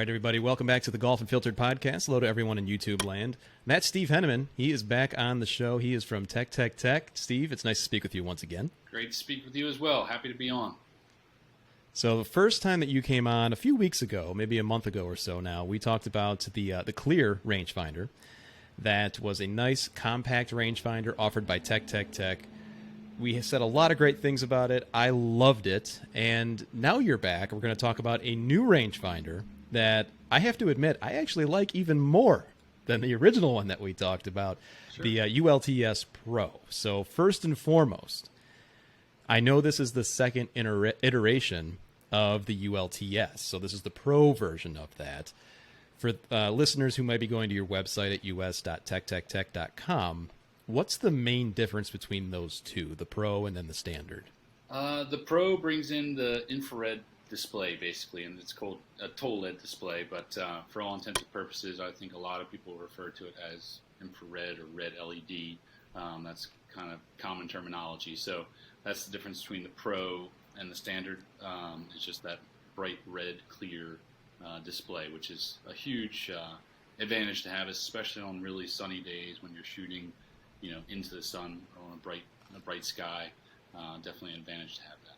right, everybody, welcome back to the Golf Unfiltered podcast. Hello to everyone in YouTube land. That's Steve Henneman. He is back on the show. He is from TecTecTec. Steve, it's nice to speak with you once again. Great to speak with you as well. Happy to be on. So the first time that you came on a few weeks ago, maybe a month ago or so now, we talked about the Clear rangefinder. That was a nice compact rangefinder offered by TecTecTec. We said a lot of great things about it. I loved it. And now you're back. We're going to talk about a new rangefinder that I have to admit I actually like even more than the original one that we talked about, sure. The ULT-S Pro. So first and foremost, I know this is the second iteration of the ULT-S. So this is the Pro version of that. For listeners who might be going to your website at us.tectectec.com, what's the main difference between those two, the Pro and then the Standard? The Pro brings in the infrared display, basically, and it's called a TOLED display, but for all intents and purposes, I think a lot of people refer to it as infrared or red LED. That's kind of common terminology. So that's the difference between the Pro and the Standard. It's just that bright red, clear display, which is a huge advantage to have, especially on really sunny days when you're shooting into the sun or on a bright sky. Definitely an advantage to have that.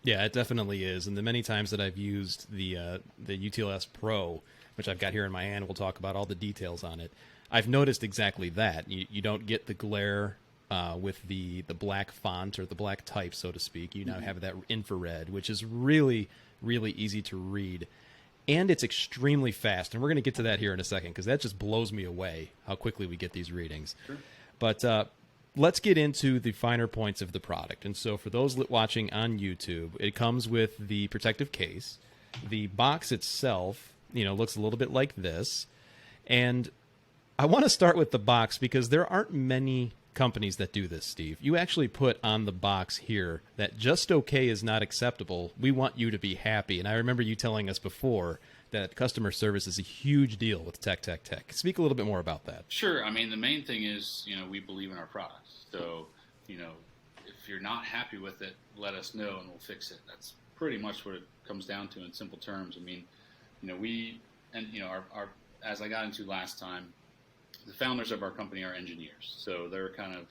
Yeah, it definitely is. And the many times that I've used the ULT-S Pro, which I've got here in my hand, we'll talk about all the details on it. I've noticed exactly that. You don't get the glare with the black font or the black type, so to speak. You now have that infrared, which is really, really easy to read. And it's extremely fast. And we're going to get to that here in a second because that just blows me away how quickly we get these readings. Sure. But let's get into the finer points of the product. And so for those watching on YouTube, it comes with the protective case. The box itself, looks a little bit like this. And I want to start with the box because there aren't many companies that do this, Steve. You actually put on the box here that just okay is not acceptable. We want you to be happy. And I remember you telling us before that customer service is a huge deal with TecTecTec. Speak a little bit more about that. Sure. I mean, the main thing is, we believe in our products. So, if you're not happy with it, let us know and we'll fix it. That's pretty much what it comes down to in simple terms. I mean, our as I got into last time, the founders of our company are engineers, so they're kind of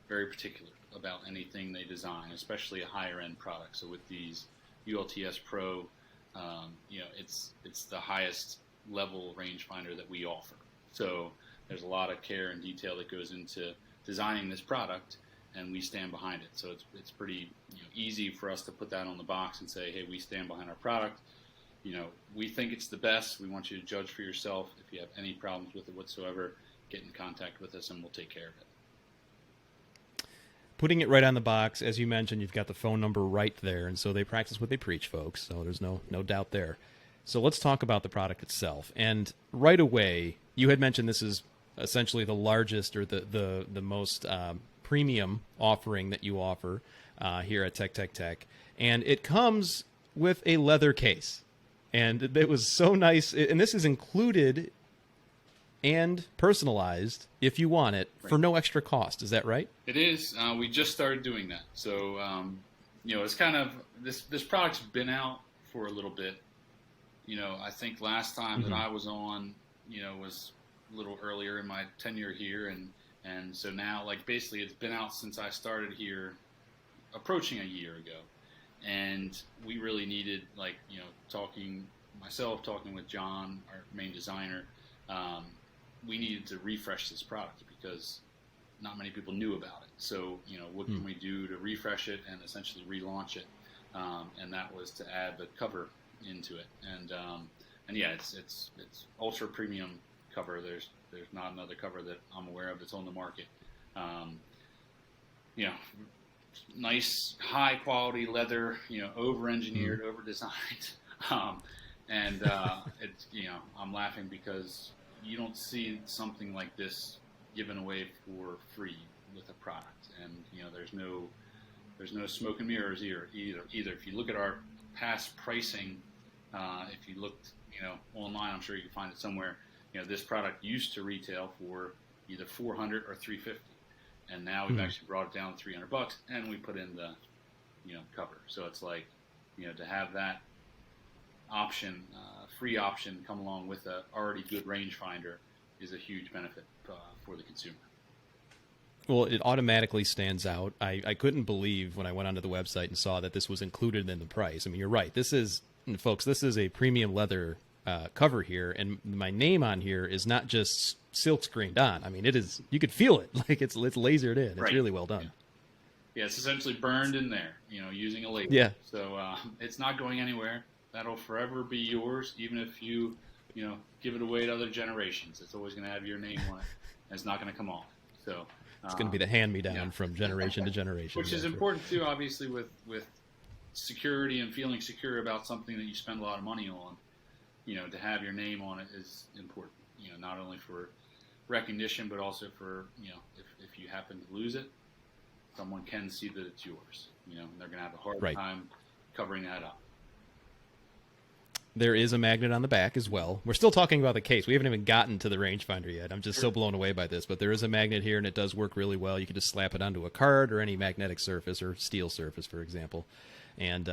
very particular about anything they design, especially a higher-end product. So with these ULT-S Pro, it's the highest level rangefinder that we offer. So there's a lot of care and detail that goes into designing this product, and we stand behind it. So it's pretty easy for us to put that on the box and say, hey, we stand behind our product. We think it's the best. We want you to judge for yourself. If you have any problems with it whatsoever, get in contact with us and we'll take care of it. Putting it right on the box, as you mentioned, you've got the phone number right there, and so they practice what they preach, folks, so there's no doubt there. So let's talk about the product itself. And right away, you had mentioned this is essentially the largest or the most premium offering that you offer here at TecTecTec, and it comes with a leather case. And it was so nice, and this is included and personalized, if you want it, for no extra cost. Is that right? It is. We just started doing that. So, it's kind of, this product's been out for a little bit. I think last time that I was on, was a little earlier in my tenure here. And so now, basically it's been out since I started here, approaching a year ago. And we really needed, talking with John, our main designer, we needed to refresh this product because not many people knew about it. So, what can we do to refresh it and essentially relaunch it? And that was to add the cover into it. And yeah, it's ultra premium cover. There's not another cover that I'm aware of that's on the market. Nice high quality leather, over engineered, over designed. It's, I'm laughing because you don't see something like this given away for free with a product. And, there's no smoke and mirrors either. If you look at our past pricing, if you looked, online, I'm sure you can find it somewhere. This product used to retail for either $400 or $350. And now we've actually brought it down to $300 and we put in the, cover. So it's like, to have that, option, free option, come along with a already good rangefinder is a huge benefit for the consumer. Well, it automatically stands out. I couldn't believe when I went onto the website and saw that this was included in the price. I mean, you're right. This is, folks, this is a premium leather cover here, and my name on here is not just silk screened on. I mean, it is. You could feel it, like it's lasered in. It's right. really well done. Yeah, it's essentially burned in there, using a laser. Yeah. So it's not going anywhere. That'll forever be yours, even if you give it away to other generations. It's always going to have your name on it. And it's not going to come off. So it's going to be the hand-me-down from generation to generation. Which is important too, obviously, with security and feeling secure about something that you spend a lot of money on. To have your name on it is important. Not only for recognition, but also for if you happen to lose it, someone can see that it's yours. And they're going to have a hard time covering that up. There is a magnet on the back as well. We're still talking about the case. We haven't even gotten to the rangefinder yet. I'm just so blown away by this. But there is a magnet here, and it does work really well. You can just slap it onto a card or any magnetic surface or steel surface, for example. And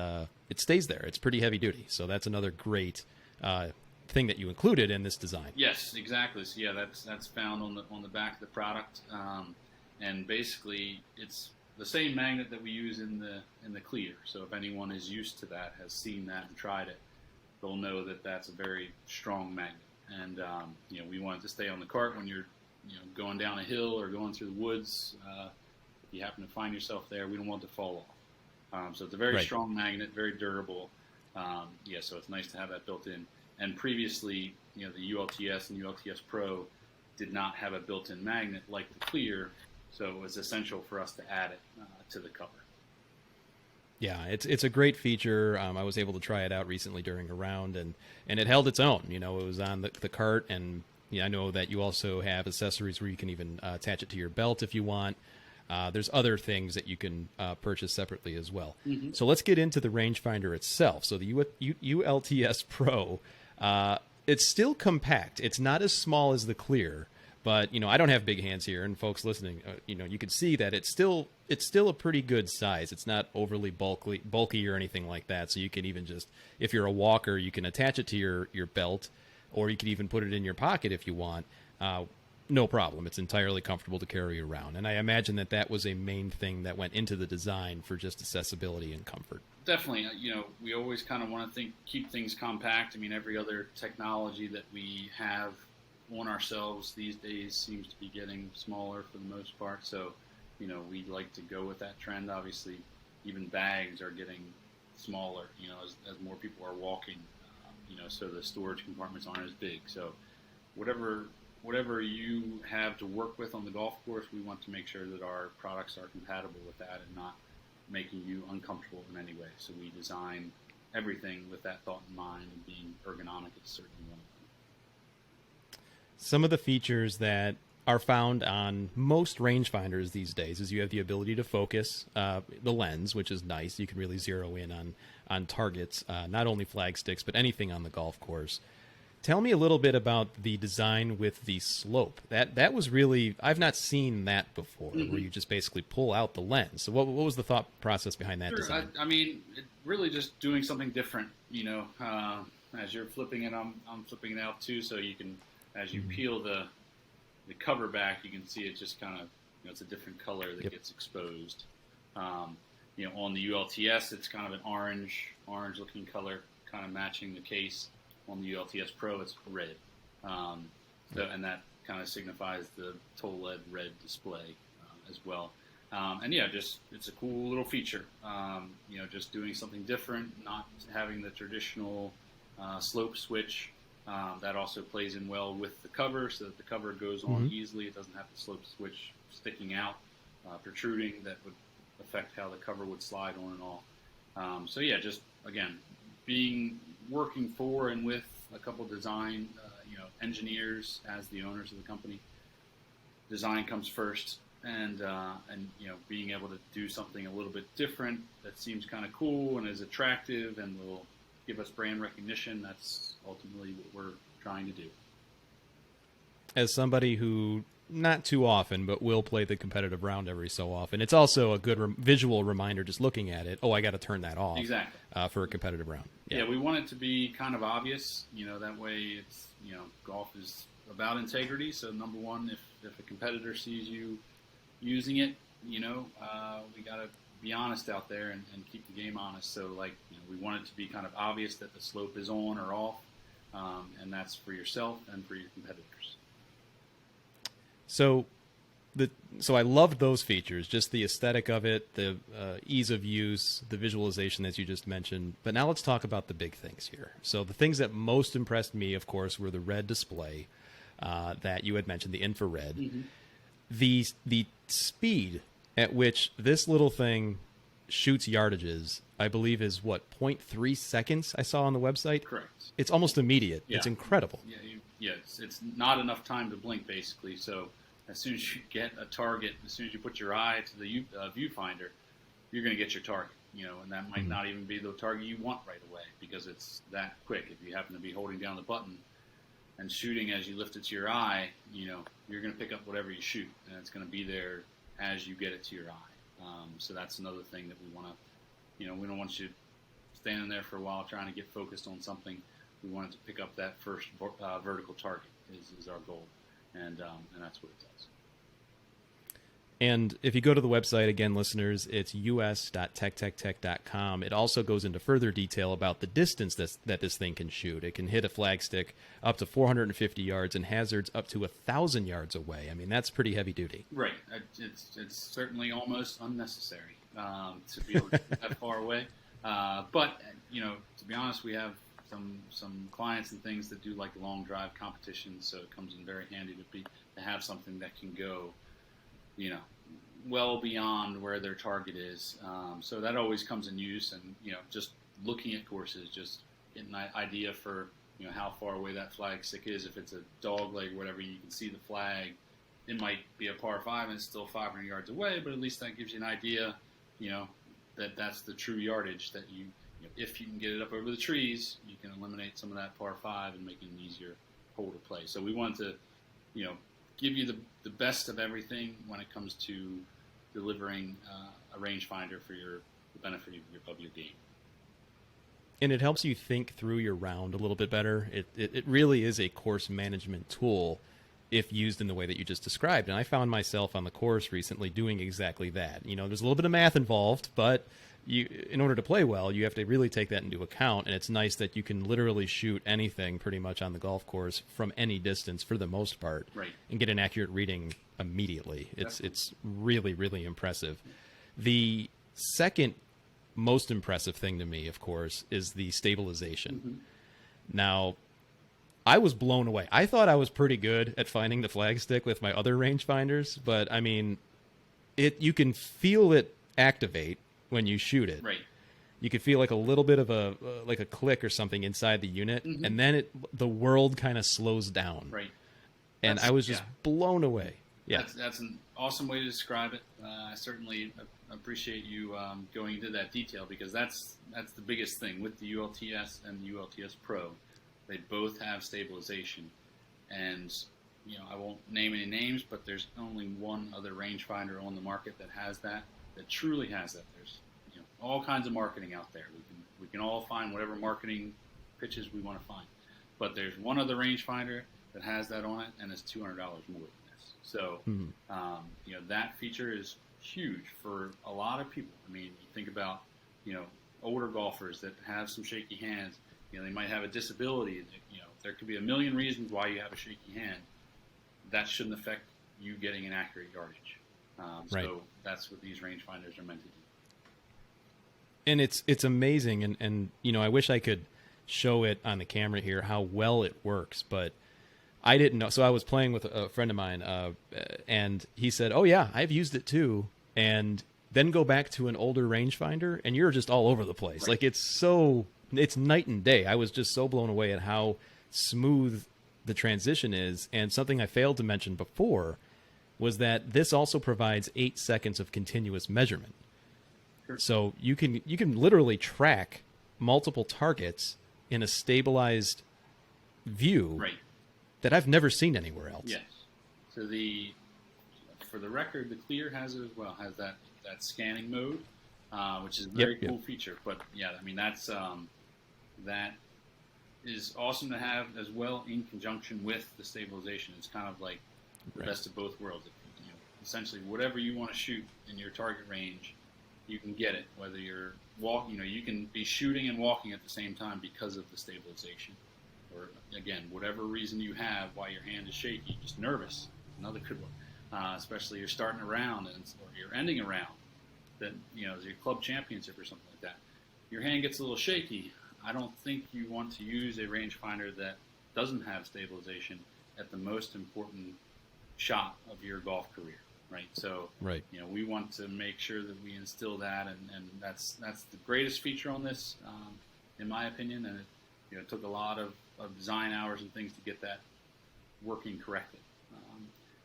it stays there. It's pretty heavy duty. So that's another great thing that you included in this design. Yes, exactly. So yeah, that's found on the back of the product. And basically, it's the same magnet that we use in the clear. So if anyone is used to that, has seen that and tried it, they'll know that that's a very strong magnet. And we want it to stay on the cart when you're going down a hill or going through the woods. If you happen to find yourself there, we don't want it to fall off. So it's a very strong magnet, very durable. So it's nice to have that built in. And previously, the ULT-S and ULT-S Pro did not have a built-in magnet like the clear, so it was essential for us to add it to the cover. Yeah, it's a great feature. I was able to try it out recently during a round, and it held its own. It was on the cart, and I know that you also have accessories where you can even attach it to your belt if you want. There's other things that you can purchase separately as well. Mm-hmm. So let's get into the rangefinder itself. So the ULT-S Pro, it's still compact. It's not as small as the clear. But, I don't have big hands here, and folks listening, you can see that it's still a pretty good size. It's not overly bulky or anything like that. So you can even just, if you're a walker, you can attach it to your belt, or you can even put it in your pocket if you want. No problem. It's entirely comfortable to carry around. And I imagine that was a main thing that went into the design for just accessibility and comfort. Definitely. We always kind of want to keep things compact. I mean, every other technology that we have on ourselves these days seems to be getting smaller for the most part. So, we'd like to go with that trend. Obviously, even bags are getting smaller, as more people are walking, so the storage compartments aren't as big. So whatever you have to work with on the golf course, we want to make sure that our products are compatible with that and not making you uncomfortable in any way. So we design everything with that thought in mind, and being ergonomic is certainly one of them. Some of the features that are found on most rangefinders these days is you have the ability to focus the lens, which is nice. You can really zero in on targets, not only flag sticks, but anything on the golf course. Tell me a little bit about the design with the slope. That was really, I've not seen that before, mm-hmm. where you just basically pull out the lens. So what was the thought process behind that design? I mean, really just doing something different, as you're flipping it, I'm flipping it out too, so you can, as you peel the cover back, you can see it just kind of, it's a different color that gets exposed. On the ULT-S, it's kind of an orange looking color, kind of matching the case. On the ULT-S Pro, it's red. And that kind of signifies the TOLED red display as well. It's a cool little feature. Just doing something different, not having the traditional slope switch. That also plays in well with the cover, so that the cover goes on mm-hmm. easily. It doesn't have the slope switch sticking out, protruding. That would affect how the cover would slide on and off. Just again, working for and with a couple design, engineers as the owners of the company. Design comes first, and being able to do something a little bit different that seems kind of cool and is attractive and will give us brand recognition. That's ultimately what we're trying to do. As somebody who not too often, but will play the competitive round every so often. It's also a good visual reminder just looking at it. Oh, I got to turn that off. Exactly. For a competitive round. Yeah, we want it to be kind of obvious. That way it's, golf is about integrity. So number one, if a competitor sees you using it, we got to be honest out there and keep the game honest. So we want it to be kind of obvious that the slope is on or off, and that's for yourself and for your competitors. So I loved those features, just the aesthetic of it, the ease of use, the visualization as you just mentioned. But now let's talk about the big things here. So the things that most impressed me, of course, were the red display that you had mentioned, the infrared. Mm-hmm. The speed at which this little thing shoots yardages, I believe, is what, 0.3 seconds I saw on the website? Correct. It's almost immediate. Yeah. It's incredible. Yeah, it's not enough time to blink, basically. So as soon as you get a target, as soon as you put your eye to the viewfinder, you're going to get your target, and that might not even be the target you want right away because it's that quick. If you happen to be holding down the button and shooting as you lift it to your eye, you're going to pick up whatever you shoot, and it's going to be there as you get it to your eye. So that's another thing that we want to, we don't want you standing there for a while trying to get focused on something. We want it to pick up that first vertical target is our goal, and that's what it does. And if you go to the website, again, listeners, it's us.tectectec.com. It also goes into further detail about the distance that this thing can shoot. It can hit a flagstick up to 450 yards and hazards up to 1,000 yards away. I mean, that's pretty heavy duty. Right. It's certainly almost unnecessary to be able to get that far away. But, to be honest, we have some clients and things that do like long drive competitions, so it comes in very handy to have something that can go, well beyond where their target is. So that always comes in use, and just looking at courses, just getting an idea for how far away that flag stick is. If it's a dog leg, whatever, you can see the flag. It might be a par 5 and it's still 500 yards away, but at least that gives you an idea, that's the true yardage that if you can get it up over the trees, you can eliminate some of that par 5 and make it an easier hole to play. So we want to, give you the best of everything when it comes to delivering a rangefinder for the benefit of your game. And it helps you think through your round a little bit better. It really is a course management tool if used in the way that you just described. And I found myself on the course recently doing exactly that. There's a little bit of math involved, but in order to play well, you have to really take that into account. And it's nice that you can literally shoot anything pretty much on the golf course from any distance for the most part, right, and get an accurate reading immediately. It's really, really impressive. The second most impressive thing to me, of course, is the stabilization. Mm-hmm. Now, I was blown away. I thought I was pretty good at finding the flagstick with my other rangefinders, but I mean, you can feel it activate when you shoot it. Right. You could feel like a little bit of a click or something inside the unit, mm-hmm, and then the world kind of slows down. Right. And I was just blown away. Yeah. That's an awesome way to describe it. I certainly appreciate you going into that detail, because that's the biggest thing with the ULT-S and the ULT-S Pro. They both have stabilization, and I won't name any names, but there's only one other rangefinder on the market that has that truly has that. There's all kinds of marketing out there. We can all find whatever marketing pitches we want to find, but there's one other rangefinder that has that on it, and it's $200 more than this. So that feature is huge for a lot of people. I mean, you think about older golfers that have some shaky hands. They might have a disability. There could be a million reasons why you have a shaky hand. That shouldn't affect you getting an accurate yardage. Right. So that's what these rangefinders are meant to do. And it's amazing, and I wish I could show it on the camera here how well it works, but I didn't know. So I was playing with a friend of mine, and he said, "Oh yeah, I've used it too." And then go back to an older rangefinder, and you're just all over the place. Right. Like it's night and day. I was just so blown away at how smooth the transition is. And something I failed to mention before was that this also provides 8 seconds of continuous measurement. Sure. So you can literally track multiple targets in a stabilized view, right, that I've never seen anywhere else. Yes. So the for the record, the Clear has it as well. Has that scanning mode, which is a very cool feature. But yeah, I mean that is awesome to have as well in conjunction with the stabilization. It's kind of like the best of both worlds. Essentially, whatever you want to shoot in your target range, you can get it. Whether you're walking, you can be shooting and walking at the same time because of the stabilization. Or again, whatever reason you have why your hand is shaky, just nervous. Another good one. Especially you're starting a round or you're ending a round. That as your club championship or something like that. Your hand gets a little shaky. I don't think you want to use a rangefinder that doesn't have stabilization at the most important shot of your golf career, right? So, we want to make sure that we instill that, and that's the greatest feature on this, in my opinion. And it took a lot of design hours and things to get that working correctly.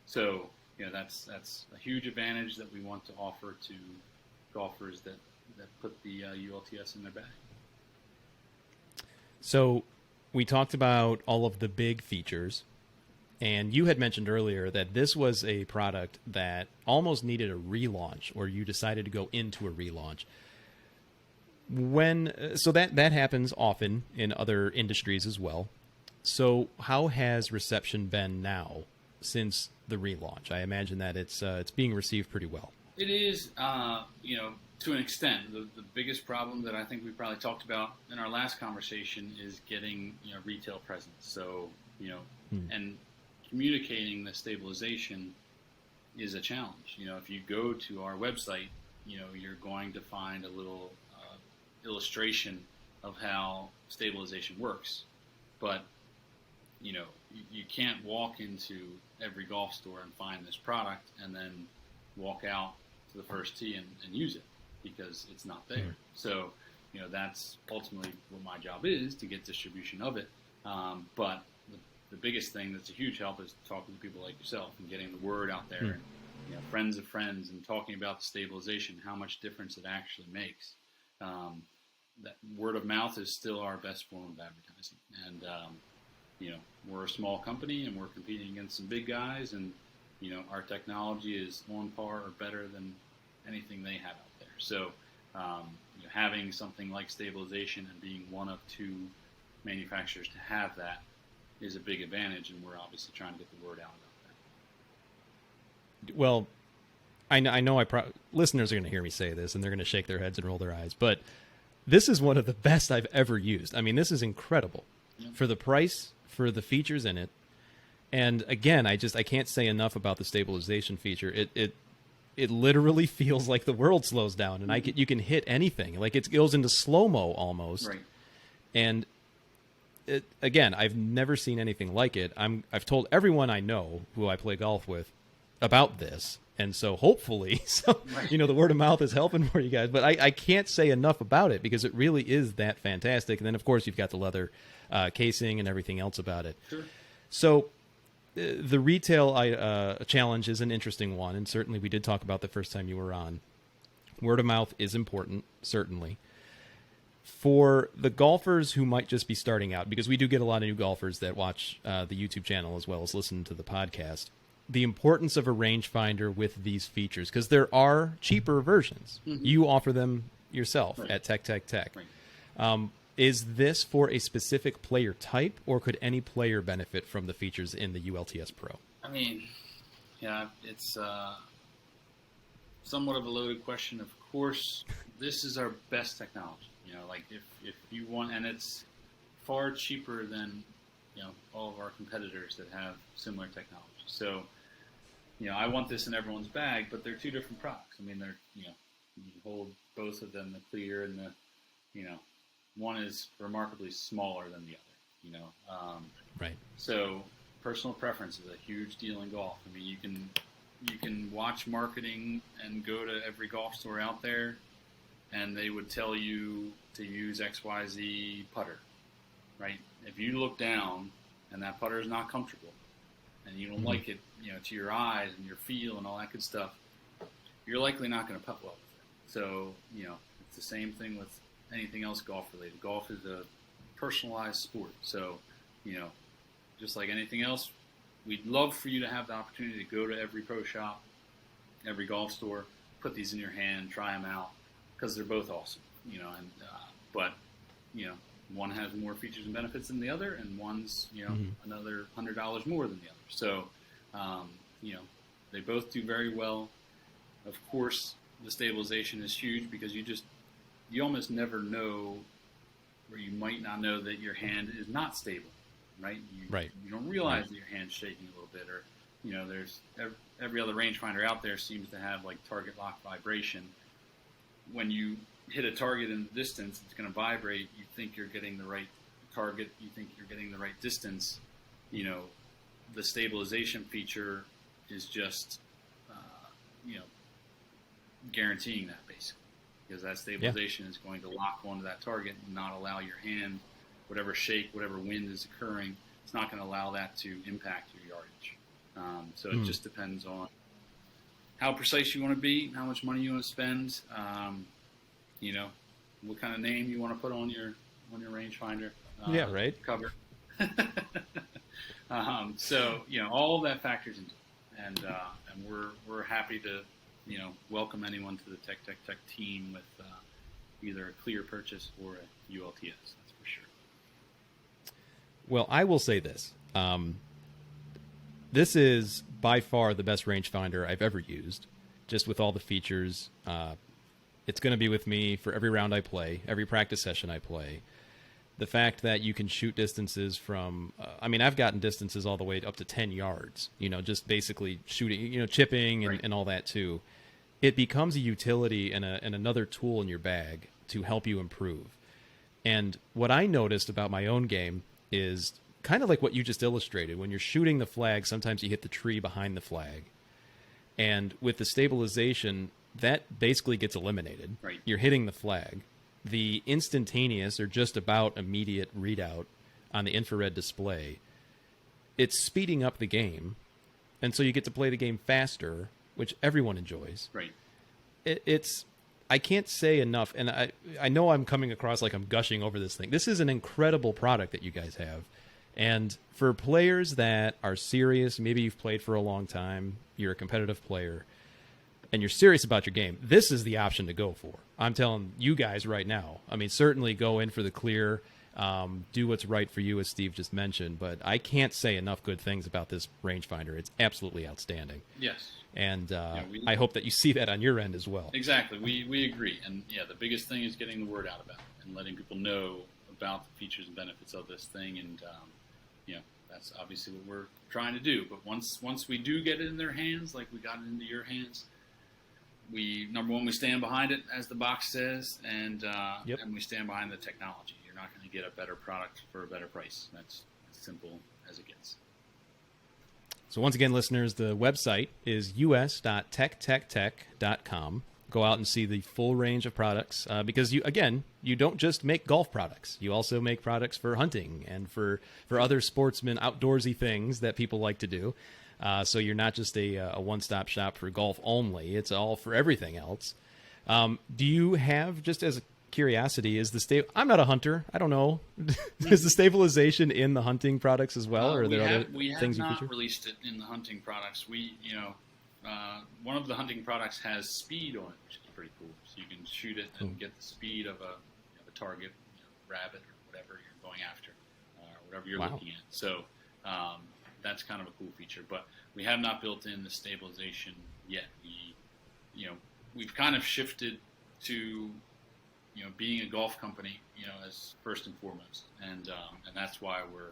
So, that's a huge advantage that we want to offer to golfers that put the ULT-S in their bag. So we talked about all of the big features, and you had mentioned earlier that this was a product that almost needed a relaunch, or you decided to go into a relaunch. So that happens often in other industries as well. So how has reception been now since the relaunch? I imagine that it's being received pretty well. It is, to an extent. The biggest problem that I think we probably talked about in our last conversation is getting retail presence. So and communicating the stabilization is a challenge. If you go to our website, you're going to find a little illustration of how stabilization works, but you can't walk into every golf store and find this product and then walk out to the first tee and use it, because it's not there. Mm-hmm. So, that's ultimately what my job is, to get distribution of it. But the biggest thing that's a huge help is talking to people like yourself and getting the word out there, and friends of friends, and talking about the stabilization, how much difference it actually makes. That word of mouth is still our best form of advertising. And, we're a small company and we're competing against some big guys, and, our technology is on par or better than anything they have out there. So, having something like stabilization and being one of two manufacturers to have that is a big advantage, and we're obviously trying to get the word out about that. Well, I know listeners are going to hear me say this, and they're going to shake their heads and roll their eyes, but this is one of the best I've ever used. I mean, this is incredible for the price, for the features in it. And again, I can't say enough about the stabilization feature. It literally feels like the world slows down, and you can hit anything. Like, it goes into slow-mo almost. Right. And again, I've never seen anything like it. I've told everyone I know who I play golf with about this. And so hopefully, the word of mouth is helping for you guys. But I can't say enough about it, because it really is that fantastic. And then, of course, you've got the leather casing and everything else about it. Sure. So the retail challenge is an interesting one. And certainly we did talk about the first time you were on. Word of mouth is important, certainly. For the golfers who might just be starting out, because we do get a lot of new golfers that watch the YouTube channel as well as listen to the podcast, the importance of a rangefinder with these features, because there are cheaper versions. Mm-hmm. You offer them yourself at TecTecTec. Right. Is this for a specific player type, or could any player benefit from the features in the ULT-S Pro? I mean, it's somewhat of a loaded question. Of course, this is our best technology. Like if you want, and it's far cheaper than all of our competitors that have similar technology. So, I want this in everyone's bag, but they're two different products. I mean, they're you hold both of them, the Clear and the one is remarkably smaller than the other. Right. So personal preference is a huge deal in golf. I mean, you can watch marketing and go to every golf store out there, and they would tell you to use XYZ putter, right? If you look down and that putter is not comfortable, and you don't like it, to your eyes and your feel and all that good stuff, you're likely not going to putt well with it. So, it's the same thing with anything else golf related. Golf is a personalized sport. So, just like anything else, we'd love for you to have the opportunity to go to every pro shop every golf store. Put these in your hand, try them out, because they're both awesome. But one has more features and benefits than the other, and one's another $100 more than the other. So they both do very well. Of course, the stabilization is huge because you almost never know, or you might not know that your hand is not stable, right? You don't realize that your hand's shaking a little bit, or there's every other rangefinder out there seems to have like target lock vibration. When you hit a target in the distance, it's going to vibrate. You think you're getting the right target. You think you're getting the right distance. The stabilization feature is just, guaranteeing that basically, because that stabilization is going to lock onto that target and not allow your hand, whatever shake, whatever wind is occurring, it's not going to allow that to impact your yardage. So it just depends on how precise you want to be, how much money you want to spend, what kind of name you want to put on your rangefinder cover. So all of that factors into it, and we're happy to welcome anyone to the TecTecTec team with either a clear purchase or a ULT-S. That's for sure. Well, I will say this. This is by far the best rangefinder I've ever used, just with all the features. It's going to be with me for every round I play, every practice session I play. The fact that you can shoot distances from, I've gotten distances all the way up to 10 yards, just basically shooting, chipping and all that too. It becomes a utility and another tool in your bag to help you improve. And what I noticed about my own game is kind of like what you just illustrated. When you're shooting the flag, sometimes you hit the tree behind the flag. And with the stabilization, that basically gets eliminated. Right. You're hitting the flag. The instantaneous or just about immediate readout on the infrared display, it's speeding up the game. And so you get to play the game faster, which everyone enjoys. Right. I can't say enough, and I know I'm coming across like I'm gushing over this thing. This is an incredible product that you guys have. And for players that are serious, maybe you've played for a long time, you're a competitive player, and you're serious about your game, this is the option to go for. I'm telling you guys right now. Certainly go in for the clear, do what's right for you, as Steve just mentioned, but I can't say enough good things about this rangefinder. It's absolutely outstanding. Yes. And I hope that you see that on your end as well. Exactly. We agree. And the biggest thing is getting the word out about it and letting people know about the features and benefits of this thing. And, that's obviously what we're trying to do. But once we do get it in their hands, like we got it into your hands, number one, we stand behind it, as the box says, and we stand behind the technology. You're not going to get a better product for a better price. That's as simple as it gets. So once again, listeners, the website is us.tectectec.com. Go out and see the full range of products because you don't just make golf products. You also make products for hunting and for other sportsman outdoorsy things that people like to do. So you're not just a one-stop shop for golf only. It's all for everything else. Do you have, just as a curiosity, I'm not a hunter. I don't know. Is the stabilization in the hunting products as well, or are there other things you feature? We have not released it in the hunting products. One of the hunting products has speed on it, which is pretty cool. So you can shoot it and get the speed of a target, rabbit or whatever you're going after, or whatever you're looking at. So that's kind of a cool feature. But we have not built in the stabilization yet. We've kind of shifted to being a golf company, as first and foremost, and that's why we're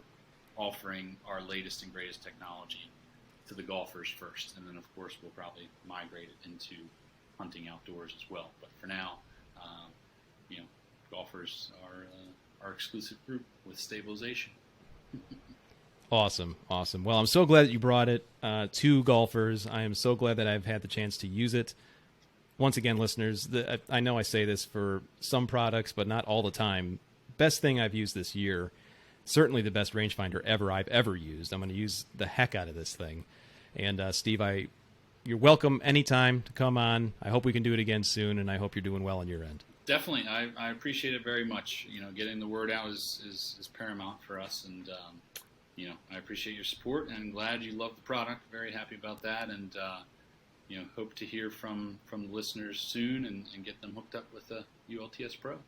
offering our latest and greatest technology to the golfers first, and then of course we'll probably migrate it into hunting outdoors as well. But for now, golfers are our exclusive group with stabilization. Awesome. Well, I'm so glad that you brought it to golfers. I am so glad that I've had the chance to use it. Once again, listeners, I know I say this for some products, but not all the time. Best thing I've used this year, certainly the best rangefinder I've ever used. I'm going to use the heck out of this thing. And Steve, you're welcome anytime to come on. I hope we can do it again soon, and I hope you're doing well on your end. Definitely. I appreciate it very much. Getting the word out is paramount for us, and I appreciate your support, and glad you love the product. Very happy about that, and hope to hear from the listeners soon and get them hooked up with the ULT-S Pro.